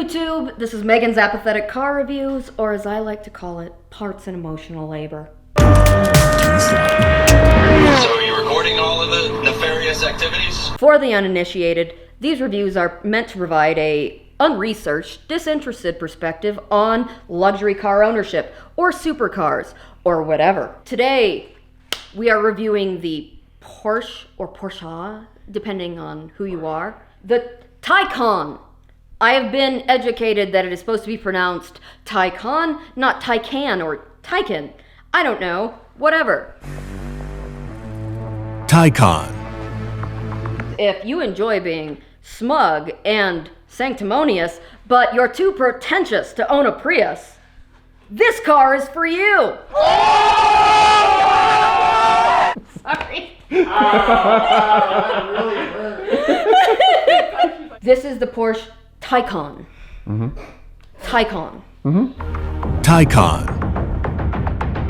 YouTube. This is Megan's Apathetic Car Reviews, or as I like to call it, parts and emotional labor. So are you recording all of the nefarious activities? For the uninitiated, these reviews are meant to provide a unresearched, disinterested perspective on luxury car ownership, or supercars, or whatever. Today, we are reviewing the Porsche, or Porsche, depending on who you are, the Taycan. I have been educated that it is supposed to be pronounced Taycan, not Taycan or Taycan. I don't know. Whatever. Taycan. If you enjoy being smug and sanctimonious, but you're too pretentious to own a Prius, this car is for you. Sorry. This is the Porsche Taycan. Taycan. Taycan.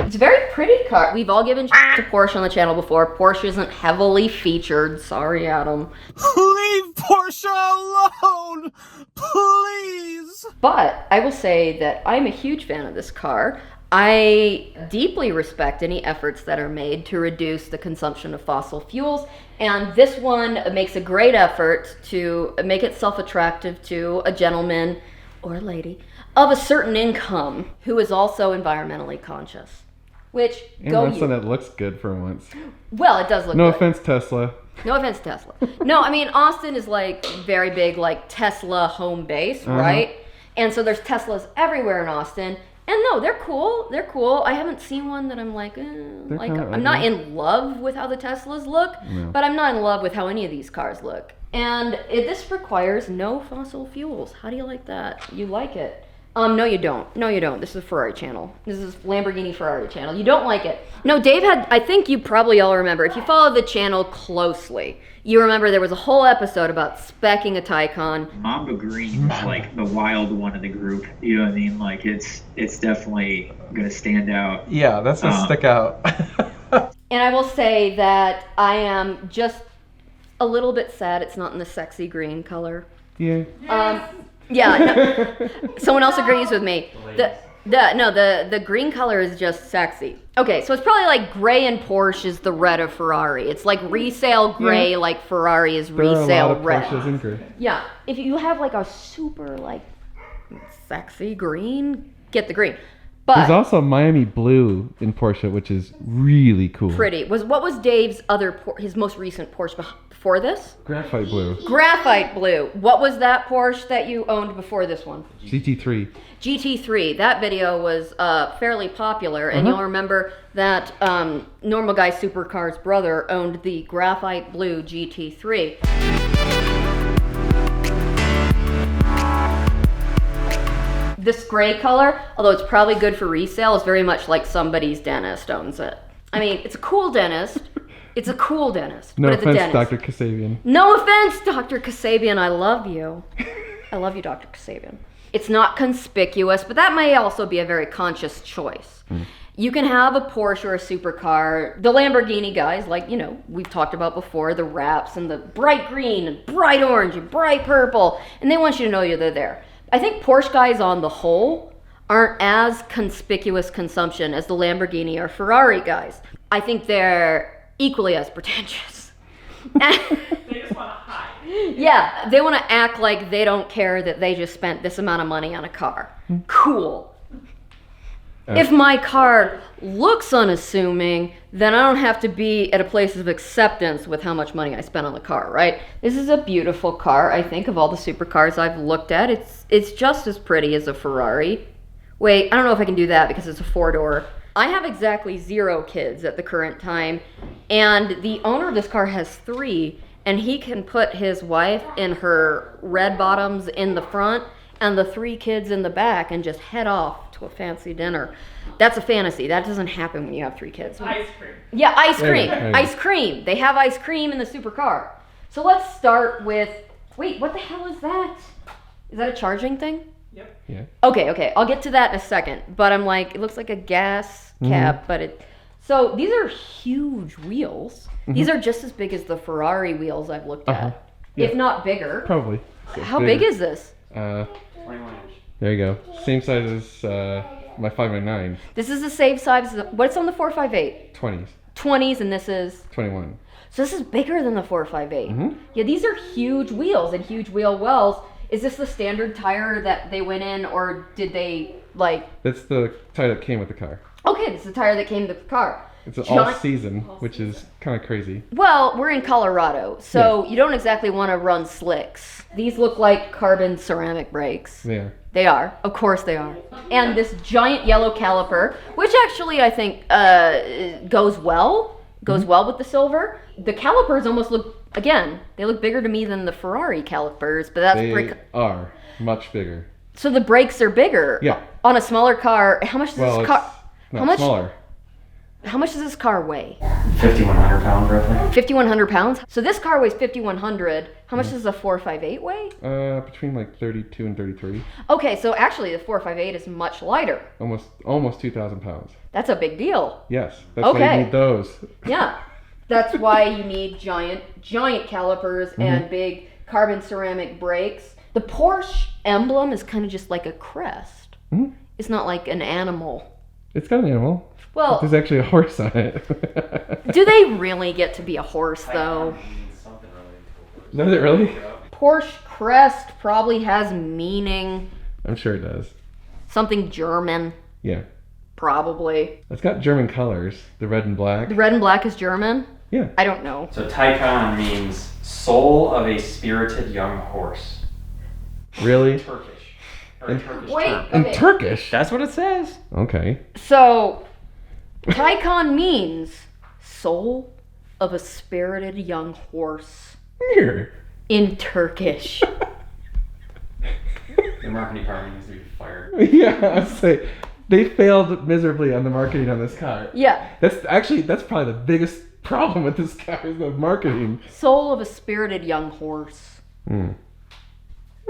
It's a very pretty car. We've all given to Porsche on the channel before. Porsche isn't heavily featured. Sorry, Adam. Leave Porsche alone! Please! But I will say that I'm a huge fan of this car. I deeply respect any efforts that are made to reduce the consumption of fossil fuels, and this one makes a great effort to make itself attractive to a gentleman or lady of a certain income who is also environmentally conscious. Which, And go that's you. when it looks good for once. Well, it does look No good. offense, Tesla. No offense, Tesla. No, I mean, Austin is like very big, like Tesla home base, right? And so there's Teslas everywhere in Austin. And no, they're cool. They're cool. I haven't seen one that I'm like, kinda I'm not ugly. in love with how the Teslas look, No. but I'm not in love with how any of these cars look. And this requires no fossil fuels. How do you like that? You like it? No, you don't. No, you don't. This is a Ferrari channel. This is Lamborghini Ferrari channel. You don't like it. No, Dave had, I think you probably all remember, if you follow the channel closely, you remember there was a whole episode about speccing a Taycan. Mamba Green is like the wild one of the group. You know what I mean? Like it's definitely gonna stand out. Yeah, that's gonna stick out. And I will say that I am just a little bit sad it's not in the sexy green color. Yeah. Yeah, no, someone else agrees with me. The green color is just sexy. Okay, so it's probably like gray in Porsche is the red of Ferrari. It's like resale gray, like Ferrari is There are a lot resale of red. Porsches in gray. Yeah, if you have like a super like sexy green, get the green. There's But also Miami Blue in Porsche, which is really cool. pretty what was Dave's his most recent Porsche before this? Graphite Blue. Graphite blue. What was that Porsche that you owned before this one? GT3. GT3. That video was fairly popular, and you'll remember that Normal Guy Supercar's brother owned the graphite blue GT3. This gray color, although it's probably good for resale, is very much like somebody's dentist owns it. I mean, it's a cool dentist. It's a cool dentist. No but it's a offense, dentist. Dr. Kasabian. No offense, Dr. Kasabian. I love you. I love you, Dr. Kasabian. It's not conspicuous, but that may also be a very conscious choice. You can have a Porsche or a supercar. The Lamborghini guys, like, you know, we've talked about before, the wraps and the bright green and bright orange and bright purple, and they want you to know they're there. I think Porsche guys on the whole aren't as conspicuous consumption as the Lamborghini or Ferrari guys. I think they're equally as pretentious. They just want to hide. Yeah, they want to act like they don't care that they just spent this amount of money on a car. Cool. If my car looks unassuming, then I don't have to be at a place of acceptance with how much money I spent on the car, right? This is a beautiful car. I think of all the supercars I've looked at, it's just as pretty as a Ferrari. Wait, I don't know if I can do that because it's a four-door. I have exactly 0 kids at the current time, and the owner of this car has 3, and he can put his wife in her red bottoms in the front and the 3 kids in the back and just head off to a fancy dinner. That's a fantasy. That doesn't happen when you have 3 kids. Ice cream. Yeah, ice cream. There you go. Ice cream. They have ice cream in the supercar. So let's start with, wait, what the hell is that? Is that a charging thing? Yep. Yeah. Okay, I'll get to that in a second. But I'm like, it looks like a gas cap, but it. So these are huge wheels. These are just as big as the Ferrari wheels I've looked at, Yeah. if not bigger. Probably. How big is this? 21 There you go. Same size as my 599. This is the same size. What's on the 458? 20s. 20s, and this is. 21. So this is bigger than the 458. Mhm. Yeah, these are huge wheels and huge wheel wells. Is this the standard tire that they went in, or did they like? That's the tire that came with the car. Okay, this is the tire that came to the car. It's an Giant- all season, which is kind of crazy. Well, we're in Colorado, so you don't exactly want to run slicks. These look like carbon ceramic brakes. Yeah. They are. Of course they are. And this giant yellow caliper, which actually I think goes well with the silver. The calipers almost look, again, they look bigger to me than the Ferrari calipers, but that's They are much bigger. so the brakes are bigger. Yeah. On a smaller car, how much does Well, this it's car? not How much? smaller. How much does this car weigh? 5,100 pounds roughly. 5,100 pounds. So this car weighs 5,100. How much does a 458 weigh? Between like 32 and 33. Okay, so actually the 458 is much lighter. Almost 2,000 pounds. That's a big deal. Yes, that's why Okay. you need those. Yeah. That's why you need giant calipers and big carbon ceramic brakes. The Porsche emblem is kind of just like a crest. Mhm. It's not like an animal. It's got an animal. Well, There's actually a horse on it. do they really get to be a horse though? Does it really? Porsche crest probably has meaning. I'm sure it does. Something German, Yeah. probably. It's got German colors, the red and black. The red and black is German? Yeah. I don't know. So Taycan means soul of a spirited young horse. Really? Turkish. Or a Turkish Wait. term. In Okay. Turkish? That's what it says. Okay. So, Taycan means soul of a spirited young horse Here. in Turkish. The marketing department needs to be fired. Yeah, I'd say they failed miserably on the marketing on this car. Yeah, That's probably the biggest problem with this car is the marketing. soul of a spirited young horse Mm.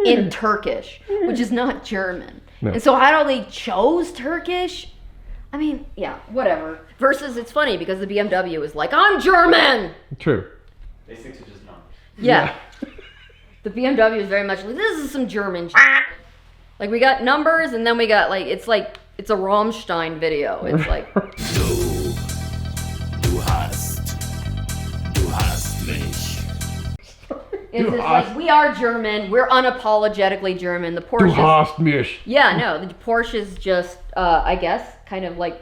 in Turkish, which is not German. No. And so how they chose Turkish? I mean, yeah, whatever. Versus it's funny because the BMW is like, I'm German! True. They stick to just numbers. Yeah. The BMW is very much like, this is some German shit. Like, we got numbers, and then we got, like it's a Rammstein video. It's like, Du hast mich. it's just like, we are German. We're unapologetically German. The Du Porsche. hast mich. Yeah, no, the Porsche is just, I guess, kind of like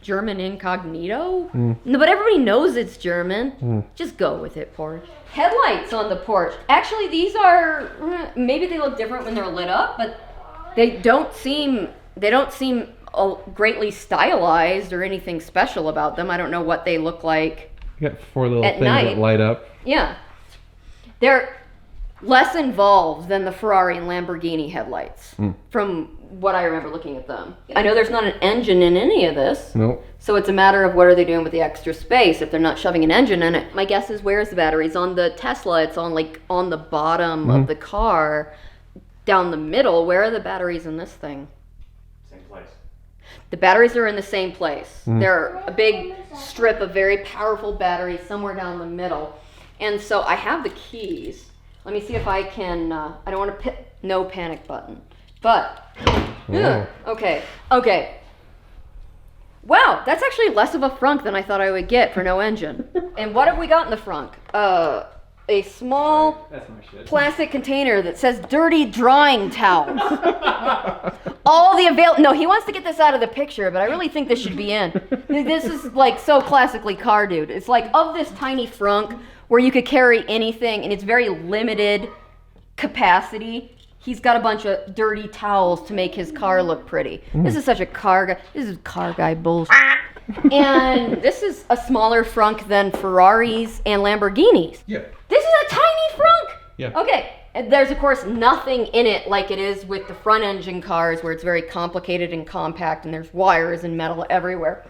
German incognito. No, but everybody knows it's German. Just go with it, Porsche. Headlights on the Porsche. Actually, these are maybe they look different when they're lit up, but they don't seem greatly stylized or anything special about them. I don't know what they look like. You got four little At things night. that light up. Yeah, they're less involved than the Ferrari and Lamborghini headlights, from what I remember looking at them. I know there's not an engine in any of this. Nope. So it's a matter of what are they doing with the extra space if they're not shoving an engine in it. My guess is where's the batteries? On the Tesla, it's on the bottom of the car, down the middle. Where are the batteries in this thing? Same place. The batteries are in the same place. They're a big strip of very powerful batteries somewhere down the middle. And so I have the keys. Let me see if I can, I don't want to no panic button. But, Whoa. okay. Wow, that's actually less of a frunk than I thought I would get for no engine. And what have we got in the frunk? A small That's my shit. plastic container that says dirty drying towels. All the no, he wants to get this out of the picture, but I really think this should be in. This is like so classically car dude. It's like of this tiny frunk where you could carry anything and it's very limited capacity. He's got a bunch of dirty towels to make his car look pretty. This is such a car guy. This is car guy bullshit. And this is a smaller frunk than Ferraris and Lamborghinis. Yeah. This is a tiny frunk. Yeah. Okay. And there's of course nothing in it like it is with the front engine cars where it's very complicated and compact and there's wires and metal everywhere.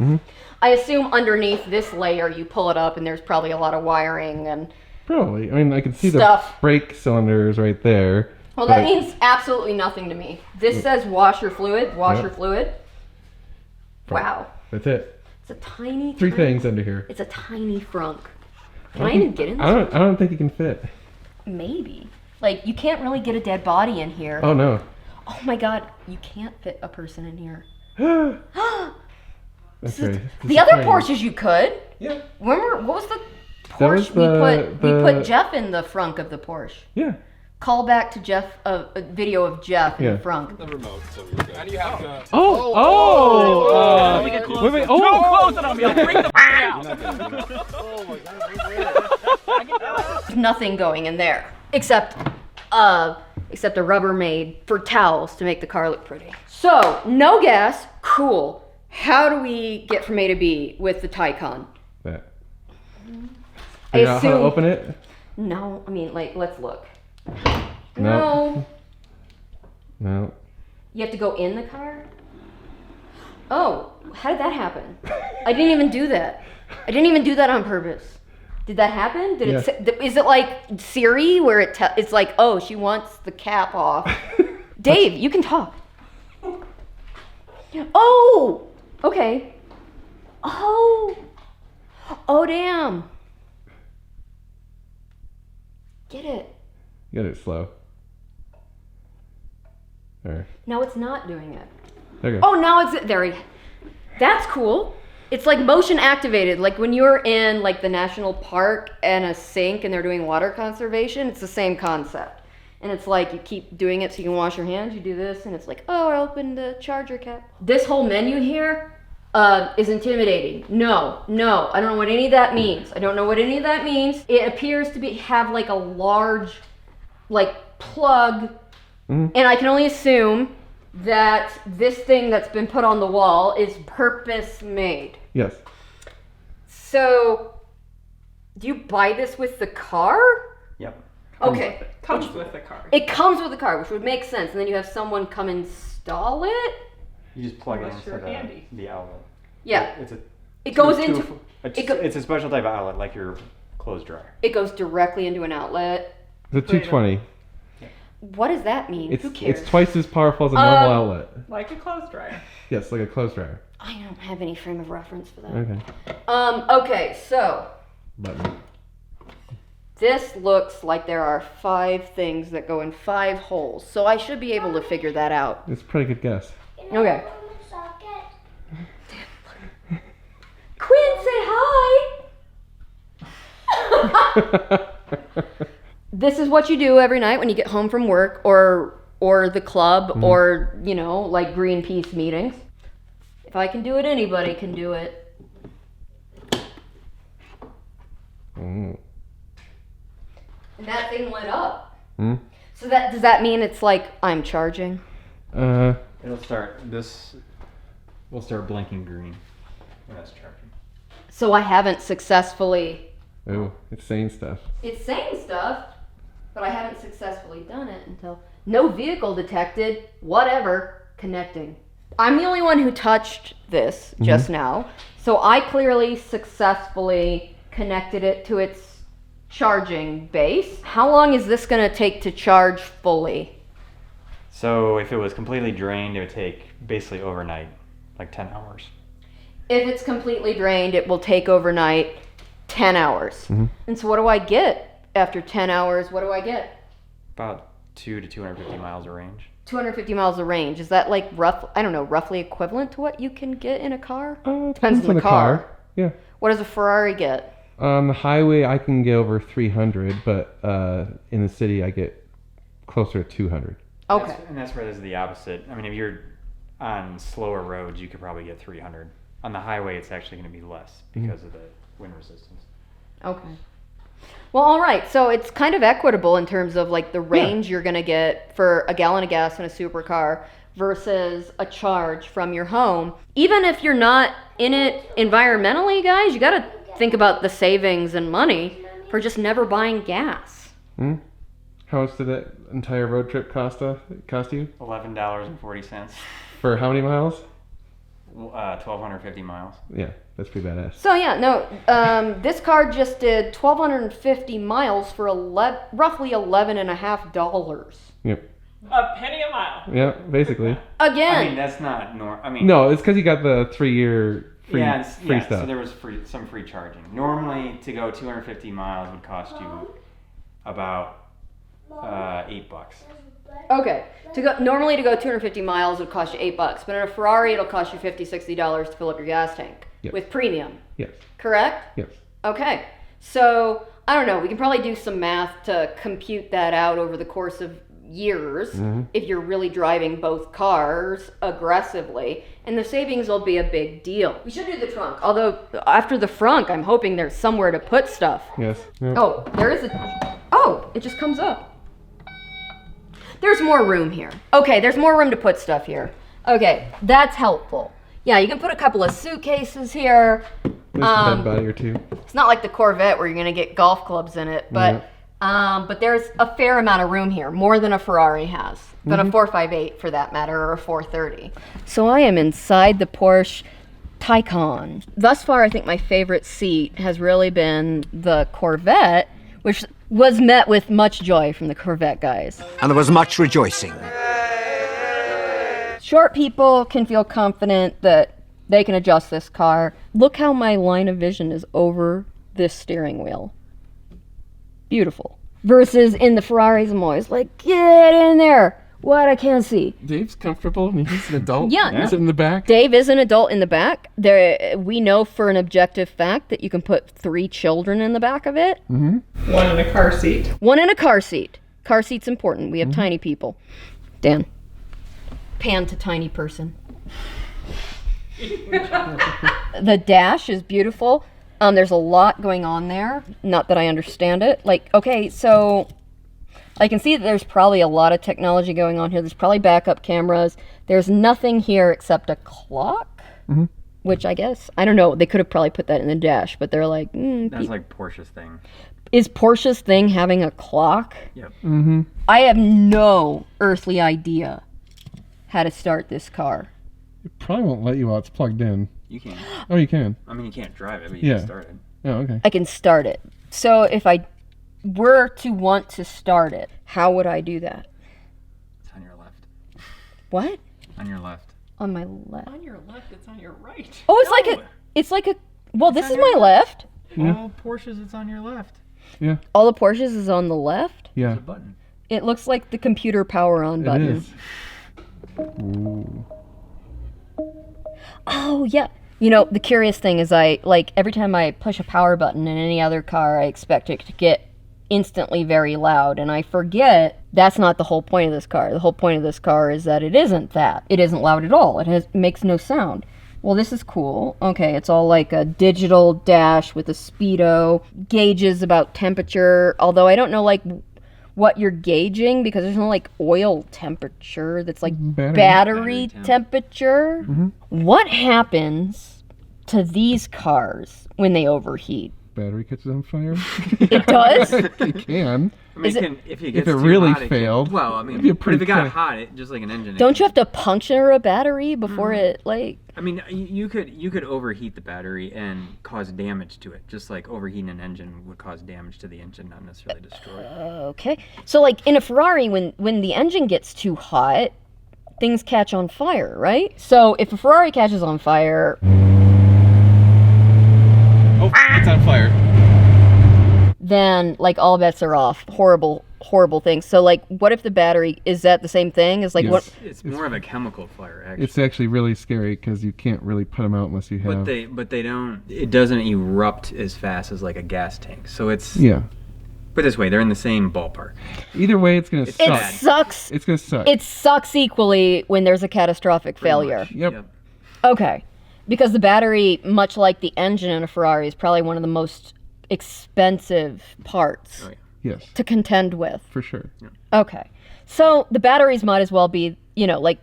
I assume underneath this layer you pull it up and there's probably a lot of wiring and Probably. I mean, I can see Stuff. the brake cylinders right there. well that but- means absolutely nothing to me. This says washer fluid. Yep. Wow. That's it. It's a tiny Three tiny- things under here. It's a tiny frunk. Can I even get in this? I don't think you can fit. Maybe. Like you can't really get a dead body in here. Oh no. Oh my god, you can't fit a person in here. That's very The other disappointing. Porsches you could. Yeah. Remember, what was the That was Porsche we the- put Jeff in the frunk of the Porsche. Yeah. Call back to Jeff, a video of Jeff in Yeah. the frunk. Wait. Oh. Don't close it on me. I'll break the out. There's nothing going in there except a Rubbermaid for towels to make the car look pretty. So no gas, cool. How do we get from A to B with the Taycan? That. I Figure out how to assume- open it? No, I mean like let's look. No. No. No. You have to go in the car? Oh, how did that happen? I didn't even do that. I didn't even do that on purpose. Did that happen? Did Yeah. it? Is it like Siri, where it's like, oh, she wants the cap off? Dave, you can talk. Oh, okay. Oh, damn. Get it? You got it slow. There. No, it's not doing it. There you go. Oh, now it's there. That's cool. It's like motion activated. Like when you're in like the national park and a sink and they're doing water conservation, it's the same concept. And it's like you keep doing it so you can wash your hands. You do this, and it's like, oh, I opened the charger cap. This whole menu here is intimidating. No, I don't know what any of that means. It appears to have like a large, like plug, and I can only assume that this thing that's been put on the wall is purpose made. Yes. So, do you buy this with the car? Yep. Okay. Comes with the car. It comes with the car, which would make sense, and then you have someone come install it? You just plug it Unless into you're handy. the outlet. Yeah. It's a. It goes two- into It's, it go- it's a special type of outlet, like your clothes dryer. it goes directly into an outlet. The 220. What does that mean? Who cares? It's twice as powerful as a normal outlet. Like a clothes dryer. Yes, like a clothes dryer. I don't have any frame of reference for that. Okay. Okay, so Button. this looks like there are 5 things that go in 5 holes. So I should be able to figure that out. It's a pretty good guess. Okay. Quinn, say hi. This is what you do every night when you get home from work or the club or, you know, like Greenpeace meetings. If I can do it, anybody can do it. Mm. And that thing lit up. Mm. So does that mean it's like I'm charging? It'll start. This will start blinking green when that's charging. So I haven't successfully. Oh, it's saying stuff. It's saying stuff, but I haven't successfully done it until no vehicle detected, whatever, connecting. I'm the only one who touched this just now, so I clearly successfully connected it to its charging base. How long is this gonna take to charge fully? So if it was completely drained, it would take basically overnight, like 10 hours. If it's completely drained, it will take overnight 10 hours. And so what do I get after 10 hours? What do I get? About 2 to 250 miles of range. 250 miles of range. Is that like roughly equivalent to what you can get in a car? Depends on the car. Yeah. What does a Ferrari get? On the highway, I can get over 300, but in the city, I get closer to 200. Okay. And that's where there's the opposite. I mean, if you're on slower roads, you could probably get 300. On the highway, it's actually going to be less because of the wind resistance. Okay. Well, all right. So it's kind of equitable in terms of like the range you're going to get for a gallon of gas in a supercar versus a charge from your home. Even if you're not in it environmentally, guys, you got to think about the savings and money for just never buying gas. How much did that entire road trip cost you? $11.40. For how many miles? 1,250 miles. Yeah, that's pretty badass. So yeah, no, this car just did 1,250 miles for roughly $11.50. Yep. A penny a mile. Yeah, basically. Again, I mean, that's not normal. I mean, No, it's because you got the 3-year free, free So stuff. there was some free charging. Normally, to go 250 miles would cost you about $8. Okay. Normally to go 250 miles would cost you $8, but in a Ferrari it'll cost you $50-$60 to fill up your gas tank Yes. with premium. Yes. Correct? Yes. Okay. So I don't know. We can probably do some math to compute that out over the course of years if you're really driving both cars aggressively, and the savings will be a big deal. We should do the trunk. Although after the frunk, I'm hoping there's somewhere to put stuff. Yes. Yeah. Oh, there is a. Oh, it just comes up. There's more room here. Okay, there's more room to put stuff here. Okay, that's helpful. Yeah, you can put a couple of suitcases here. There's a bed body or two. It's not like the Corvette where you're gonna get golf clubs in it, but there's a fair amount of room here, more than a Ferrari has, than a 458 for that matter, or a 430. So I am inside the Porsche Taycan. Thus far, I think my favorite seat has really been the Corvette, which was met with much joy from the Corvette guys. And there was much rejoicing. Short people can feel confident that they can adjust this car. Look how my line of vision is over this steering wheel. Beautiful. Versus in the Ferraris, I'm always like, get in there. What? I can't see. Dave's comfortable. I mean, he's an adult. Yeah. He's in the back. Dave is an adult in the back. We know for an objective fact that you can put 3 children in the back of it. One in a car seat. One in a car seat. Car seat's important. We have tiny people. Dan. Pan to tiny person. The dash is beautiful. There's a lot going on there. Not that I understand it. Like, okay, so I can see that there's probably a lot of technology going on here. There's probably backup cameras. There's nothing here except a clock, which I guess, I don't know. They could have probably put that in the dash, but they're like, That's like Porsche's thing. is Porsche's thing having a clock? Yep. I have no earthly idea how to start this car. It probably won't let you while it's plugged in. You can. Oh, you can. I mean, you can't drive it, but you Yeah. can start it. Oh, okay. I can start it. So if I were to want to start it, how would I do that? It's on your left. What? On your left. On my left. On your left, it's on your right. Oh, it's like a, well, this is my left. All Porsches, it's on your left. Yeah. All the Porsches is on the left. Yeah. The button. It looks like the computer power on It button. is. Ooh. Oh, yeah. You know, the curious thing is every time I push a power button in any other car, I expect it to get instantly very loud. And I forget that's not the whole point of this car. The whole point of this car is that it isn't that. It isn't loud at all. It makes no sound. Well, this is cool. Okay, it's all like a digital dash with a speedo, gauges about temperature, although I don't know what you're gauging because there's no oil temperature that's like battery temperature. What happens to these cars when they overheat? Battery catches on fire. It does? It can. I mean, Is it- if it If gets it too really hot, it can- failed, well, I mean, it'd be a but if pretty it got quick- hot, just like an engine. Don't you have to puncture a battery before it I mean, you could overheat the battery and cause damage to it, just like overheating an engine would cause damage to the engine, not necessarily destroy it. Okay. So in a Ferrari, when the engine gets too hot, things catch on fire, right? So if a Ferrari catches on fire, Oh, it's on fire. then all bets are off. Horrible things. So what if the battery, is that the same thing? Is Yes. what? It's more of a chemical fire, actually. It's actually really scary because you can't really put them out unless you have. But they don't. It doesn't erupt as fast as like a gas tank. So it's. Yeah. Put it this way, they're in the same ballpark. Either way, it's gonna It suck. sucks. It's gonna suck. It sucks equally when there's a catastrophic failure. Yep. Okay. Because the battery, much like the engine in a Ferrari, is probably one of the most expensive parts Oh, yeah. Yes, to contend with. for sure. Okay. So the batteries might as well be,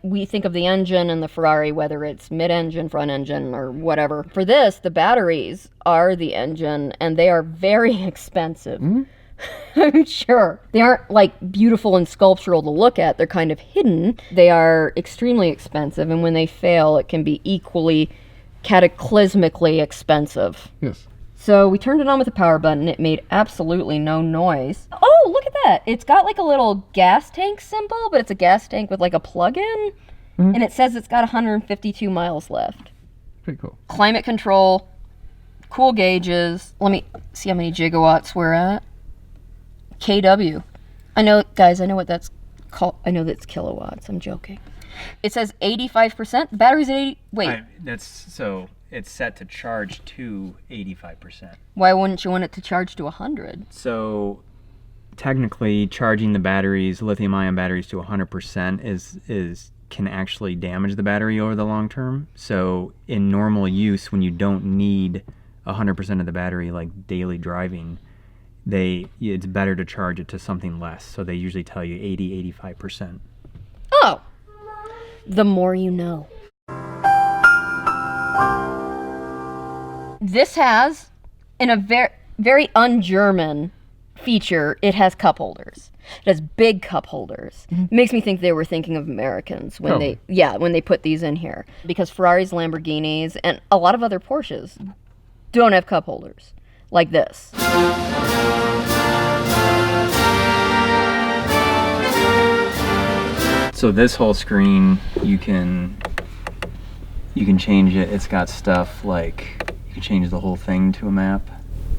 we think of the engine and the Ferrari, whether it's mid-engine, front engine, or whatever. For this, the batteries are the engine, and they are very expensive. I'm sure. They aren't beautiful and sculptural to look at. They're kind of hidden. They are extremely expensive, and when they fail, it can be equally cataclysmically expensive. Yes. So we turned it on with the power button. It made absolutely no noise. Oh, look at that. It's got a little gas tank symbol, but it's a gas tank with a plug-in. And it says it's got 152 miles left. Pretty cool. Climate control, cool gauges. Let me see how many gigawatts we're at. KW. I know, guys, I know what that's I know that's kilowatts. I'm joking. It says 85%. The battery's at 80. Wait, It's set to charge to 85%. why wouldn't you want it to charge to 100? So technically, charging the batteries, lithium-ion batteries, to 100% can actually damage the battery over the long term. So in normal use, when you don't need 100% of the battery, like daily driving, it's better to charge it to something less. So they usually tell you 80-85%. Oh, the more you know. This has, in a very un-German feature, it has cup holders. It has big cup holders. It makes me think they were thinking of Americans when they put these in here, because Ferraris, Lamborghinis, and a lot of other Porsches don't have cup holders like this. So this whole screen, you can change it. It's got stuff like you can change the whole thing to a map,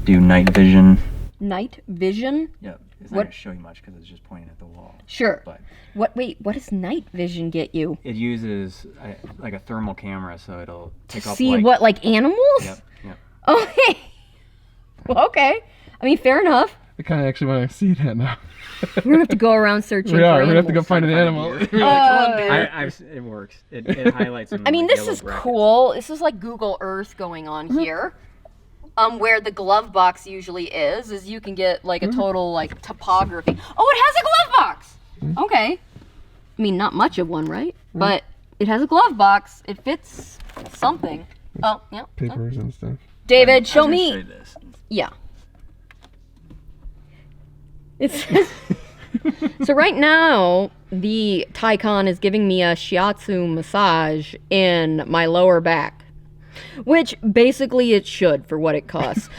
do night vision. Night vision? Yep. It's not What- going to show you much because it's just pointing at the wall. Sure. But What does night vision get you? it uses like a thermal camera, so it'll pick up See like, like animals? Yep. Okay. Well, okay. I mean, fair enough. I kind of actually want to see that now. We're gonna have to go around searching We for are. We're gonna have to go animals. find an animal. It works. It highlights them. I mean, in this yellow is brackets. cool. This is like Google Earth going on here. Where the glove box usually is you can get like a total like topography. Oh, it has a glove box. Okay. I mean, not much of one, right? But it has a glove box. It fits something. Oh, yeah. Papers and stuff. David, show I was gonna me. show you this. Yeah. It says. So right now, the Taycan is giving me a shiatsu massage in my lower back, which basically it should for what it costs.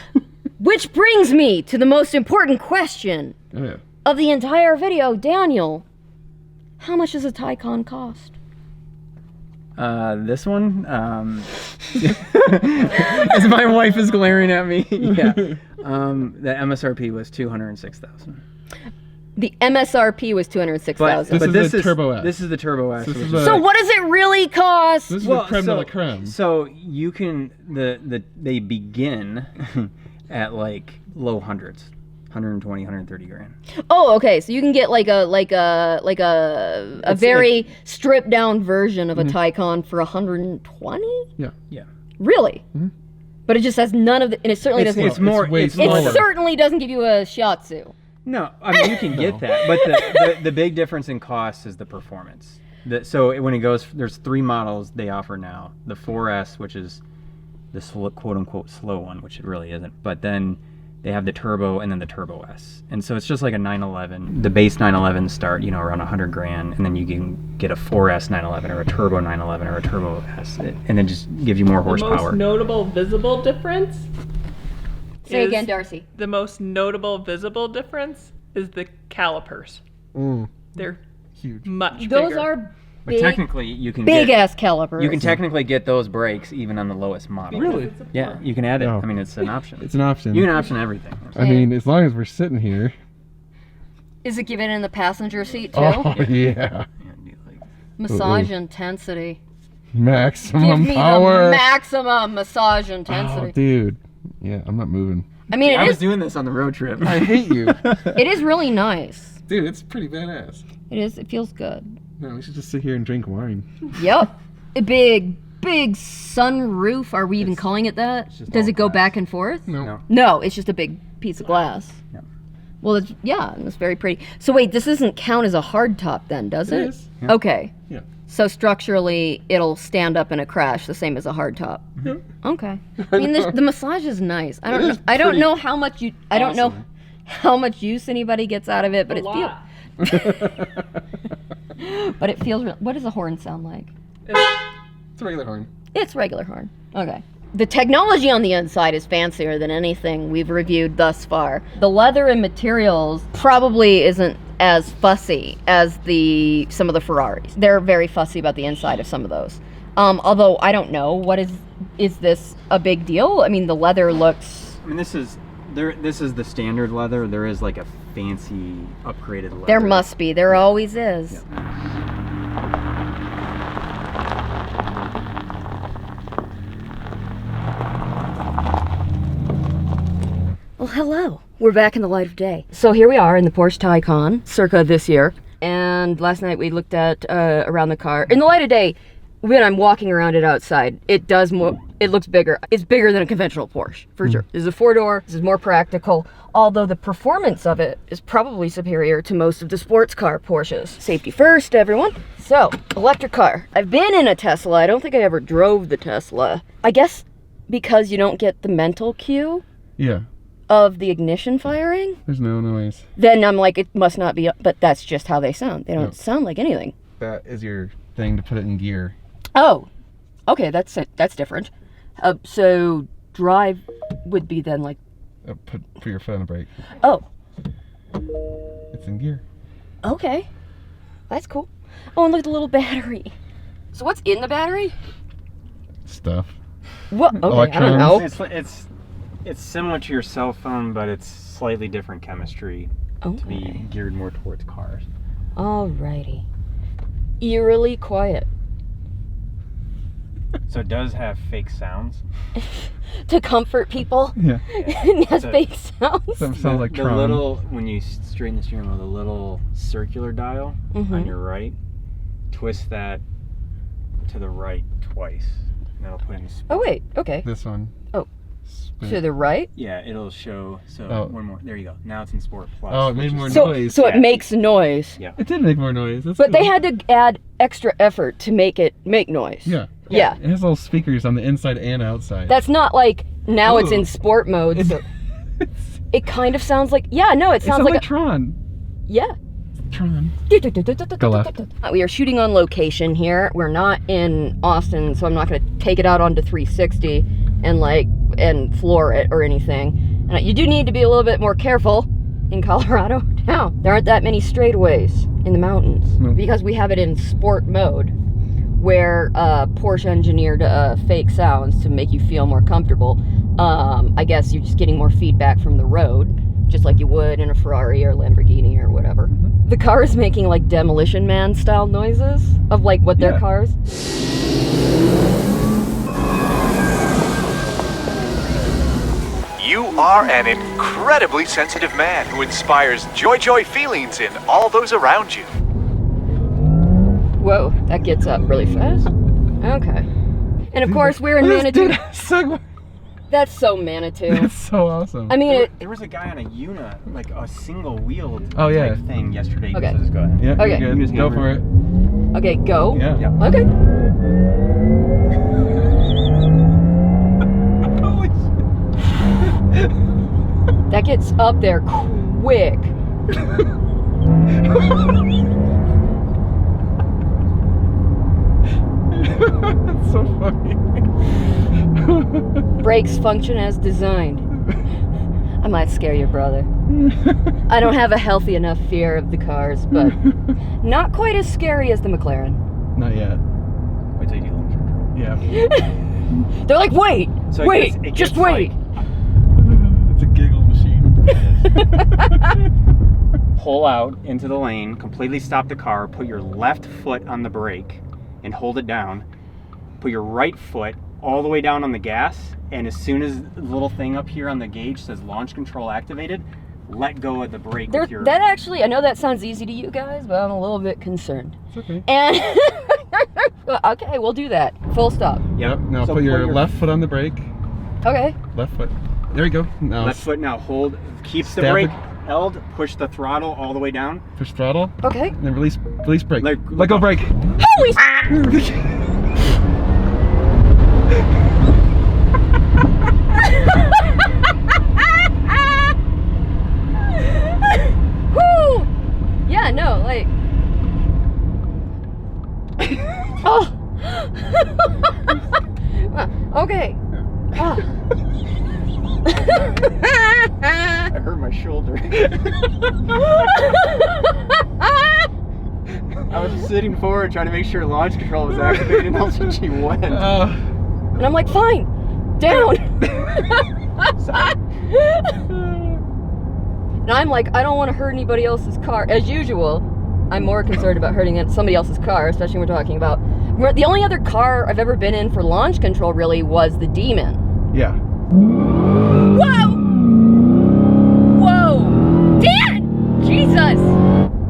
Which brings me to the most important question Oh yeah. of the entire video. Daniel, how much does a Taycan cost? This one, as my wife is glaring at me, yeah. The MSRP was $206,000. The MSRP was $206,000. This is a Turbo S. This is the Turbo S. This which is is- a- So what does it really cost? This is Well, the creme de so- la creme. So you can they begin at like low hundreds, 120, 130 grand. Oh, okay. So you can get like a very stripped down version of a Taycan for 120? Yeah. Yeah. Really? But it just has none of the, and it certainly doesn't. It's more. way It's it more. smaller. certainly doesn't give you a shiatsu. No, I mean you can get that, but the big difference in cost is the performance. So when it goes, there's 3 models they offer now. The 4S, which is the quote unquote slow one, which it really isn't. But then they have the Turbo and then the Turbo S, and so it's just like a 911. The base 911 start, around 100 grand, and then you can get a 4S 911 or a Turbo 911 or a Turbo S, and then just gives you more The horsepower. most notable visible difference. Say is- again, Darcy. The most notable visible difference is the calipers. They're Huge. much Those bigger. are But big, technically, you can big get, ass calipers. you can technically get those brakes even on the lowest model. Really? Yeah, you can add it. No. I mean, it's an option. It's an option. You can option everything. I mean, as long as we're sitting here. Is it given in the passenger seat too? Oh yeah. Yeah, do like- Massage intensity. Give Maximum me power. the maximum massage Oh, intensity. dude. Yeah, I'm not moving. I mean, I it was is. doing this on the road trip. I hate you. It is really nice. Dude, it's pretty badass. It is. It feels good. No, we should just sit here and drink wine. Yep. A big sunroof. Are we even calling it that? just Does all it go glass. back and forth? No. No. No, it's just a big piece of glass. Yeah. Well, it's, yeah, it's very pretty. So wait, this doesn't count as a hard top then, does it? It is. Yeah. Okay. Yeah. So structurally, it'll stand up in a crash the same as a hard top. Yeah. Okay. I mean, the massage is nice. I don't know. I don't know how much you. I don't know how much use anybody gets out of it, but a it feels. lot. But it feels. What does a horn sound like? It's a regular horn. It's regular horn. Okay. The technology on the inside is fancier than anything we've reviewed thus far. The leather and materials probably isn't as fussy as some of the Ferraris. They're very fussy about the inside of some of those. Although I don't know, is this a big deal? I mean, the leather looks. I mean, this is This is the standard leather. There is like a fancy upgraded leather. There must be. There always is. Well, hello. We're back in the light of day. So here we are in the Porsche Taycan, circa this year. And last night we looked at around the car. In the light of day, when I'm walking around it outside, it looks bigger. It's bigger than a conventional Porsche, for sure. This is a 4-door. This is more practical. Although the performance of it is probably superior to most of the sports car Porsches. Safety first, everyone. So, electric car. I've been in a Tesla. I don't think I ever drove the Tesla. I guess because you don't get the mental cue Yeah. of the ignition firing, There's no noise. then I'm like, it must not be, but that's just how they sound. They don't sound like anything. That is your thing to put it in gear. Oh, okay, that's different. So drive would be then like, Put your foot on the brake. oh, It's in gear. okay, that's cool. Oh, and look at the little battery. So what's in the battery? Stuff. What? Okay, I don't know. It's similar to your cell phone, but it's slightly different chemistry to be Okay. geared more towards cars. Alrighty. Eerily quiet. So it does have fake sounds. To comfort people. Yeah. It has So- fake sounds. Sounds like the Tron. little, when you straighten the steering wheel, the little circular dial on your right, twist that to the right twice. And that'll put in sport. Oh wait, okay. This one. Oh. Spin To it. the right. Yeah, it'll show. So Oh. one more. There you go. Now it's in Sport Plus. Oh, it made which is- more So noise. so it Yeah. makes noise. Yeah. It did make more noise. That's But they cool. had to add extra effort to make it make noise. Yeah. Yeah. It has little speakers on the inside and outside. That's not like now it's Ooh. in sport mode. It's- So it kind of sounds like, yeah, no, it It sounds like, Tron. yeah. Tron. Go left. We are shooting on location here. We're not in Austin, so I'm not going to take it out onto 360 and floor it or anything. And you do need to be a little bit more careful in Colorado. Now, there aren't that many straightaways in the mountains No. because we have it in sport mode, where Porsche engineered fake sounds to make you feel more comfortable. I guess you're just getting more feedback from the road, just like you would in a Ferrari or Lamborghini or whatever. The car is making like Demolition Man style noises of like what their Yeah. cars. You are an incredibly sensitive man who inspires joy feelings in all those around you. Whoa, that gets up really fast. Okay. And of course, we're in This Manitou. dude has Segway. That's so Manitou. That's so awesome. I mean, it. There was a guy on a Una, like a single wheeled Oh, yeah. type thing yesterday. Okay. So just go ahead. yeah, Okay. you're good. Go for it. Okay, go. Yeah. Yeah. Okay. Holy shit. That gets up there quick. That's so funny. Brakes function as designed. I might scare your brother. I don't have a healthy enough fear of the cars, but not quite as scary as the McLaren. Not yet. Wait till you do launch control. Yeah. They're like, wait, So it wait, gets- it just gets wait. It's a giggle machine. Pull out into the lane, completely stop the car, put your left foot on the brake and hold it down. Put your right foot all the way down on the gas, and as soon as the little thing up here on the gauge says launch control activated, let go of the brake with your... That actually, I know that sounds easy to you guys, but I'm a little bit concerned. It's okay. And okay, we'll do that. Full stop. Yep. Now So put your pull left foot on the brake. Okay. Left foot. There you go. Now Left foot now, hold, keep the Stab brake it. held, push the throttle all the way down. push throttle. Okay. And then release brake. Let Let go go. brake. Holy Woo! Yeah, no, like. Oh. Okay. Ah. I hurt my shoulder. I was sitting forward trying to make sure launch control was activated, and all of a sudden she went. And I'm like, fine, down. Sorry. And I'm like, I don't want to hurt anybody else's car. As usual, I'm more concerned about hurting somebody else's car, especially when we're talking about... The only other car I've ever been in for launch control, really, was the Demon. Yeah. Whoa! Whoa! Dan! Jesus!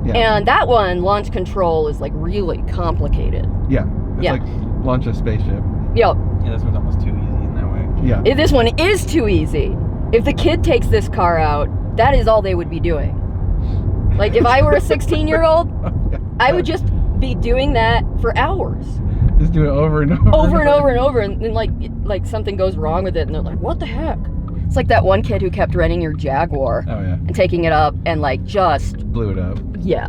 Yeah. And that one, launch control, is like really complicated. Yeah. It's Yeah. like launch a spaceship. Yo, Yeah, this one's almost too easy in that way. Yeah. this one is too easy. If the kid takes this car out, that is all they would be doing. Like, if I were a 16-year-old, I would just be doing that for hours. Just do it over and over. Over and over and over, and then like something goes wrong with it, and they're like, what the heck? It's like that one kid who kept renting your Jaguar Oh yeah. and taking it up and like just, Blew it up. yeah.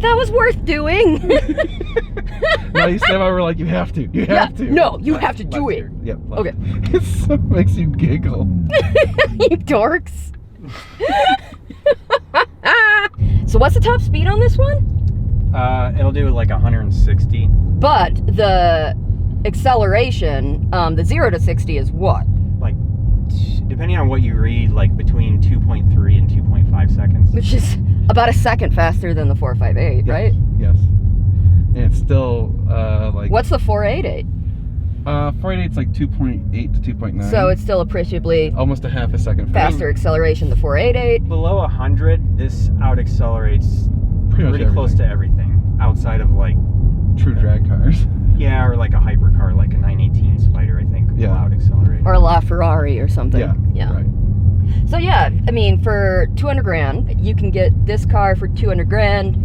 That was worth doing. No, you said over like you have to. You have to. No, you have to do it. Yep. Okay. It so makes you giggle. You dorks. So what's the top speed on this one? It'll do like 160. But the acceleration, the 0 to 60 is what? Like, depending on what you read, like between 2.3 and 2.5 seconds. Which is about a second faster than the 458, right? Yes. And it's still like. What's the 488? 488's like 2.8 to 2.9. So it's still appreciably almost a half a second faster acceleration the 488. Below 100, this out accelerates Pretty much pretty close to everything outside of like, True drag cars. yeah, or like a hypercar, like a 918 Spider, I think, will Yeah. out accelerate. Or a LaFerrari or something. Yeah. Right. So yeah, I mean, for 200 grand, you can get this car for 200 grand.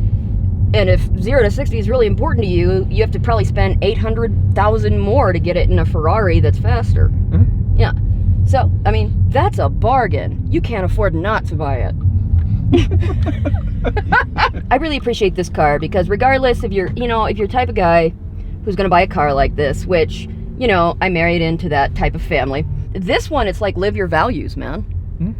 And if 0 to 60 is really important to you, you have to probably spend 800,000 more to get it in a Ferrari that's faster. Mhm. Yeah. So, I mean, that's a bargain. You can't afford not to buy it. I really appreciate this car because regardless if you're, if you're the type of guy who's going to buy a car like this, which, I married into that type of family. This one, it's like live your values, man.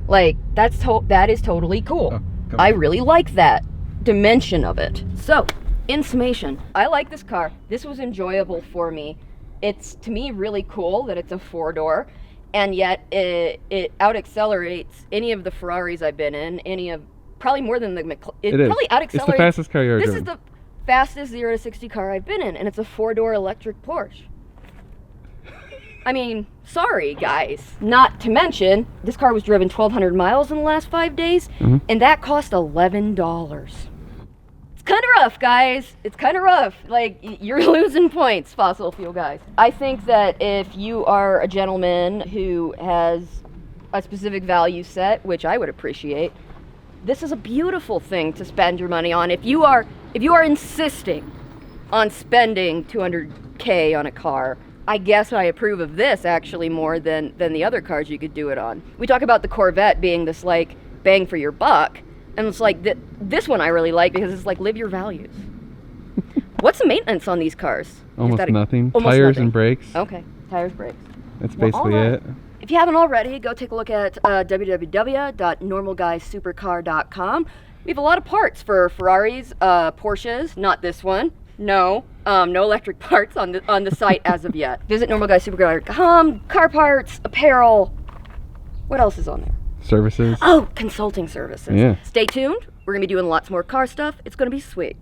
Like that is totally cool. Oh, I really like that dimension of it. So, in summation, I like this car. This was enjoyable for me. It's, to me, really cool that it's a 4-door, and yet it out accelerates any of the Ferraris I've been in, probably more than the It is. probably out accelerates. It's the fastest car you ever This driven. is the fastest 0 to 60 car I've been in, and it's a 4-door electric Porsche. I mean, sorry guys. Not to mention, this car was driven 1,200 miles in the last 5 days, and that cost $11. It's kind of rough, guys. It's kind of rough. Like, you're losing points, fossil fuel guys. I think that if you are a gentleman who has a specific value set, which I would appreciate, this is a beautiful thing to spend your money on. If you are insisting on spending $200K on a car, I guess I approve of this actually more than the other cars you could do it on. We talk about the Corvette being this like bang for your buck, and it's like this one I really like because it's like live your values. What's the maintenance on these cars? Almost nothing. Almost Tires nothing. and brakes. Okay, tires, brakes. That's Well, basically all right. it. If you haven't already, go take a look at www.normalguysupercar.com. We have a lot of parts for Ferraris, Porsches, not this one. No electric parts on the site as of yet. Visit normalguysupercar.com, car parts, apparel. What else is on there? Services. Oh, consulting services. Yeah. Stay tuned. We're going to be doing lots more car stuff. It's going to be sweet.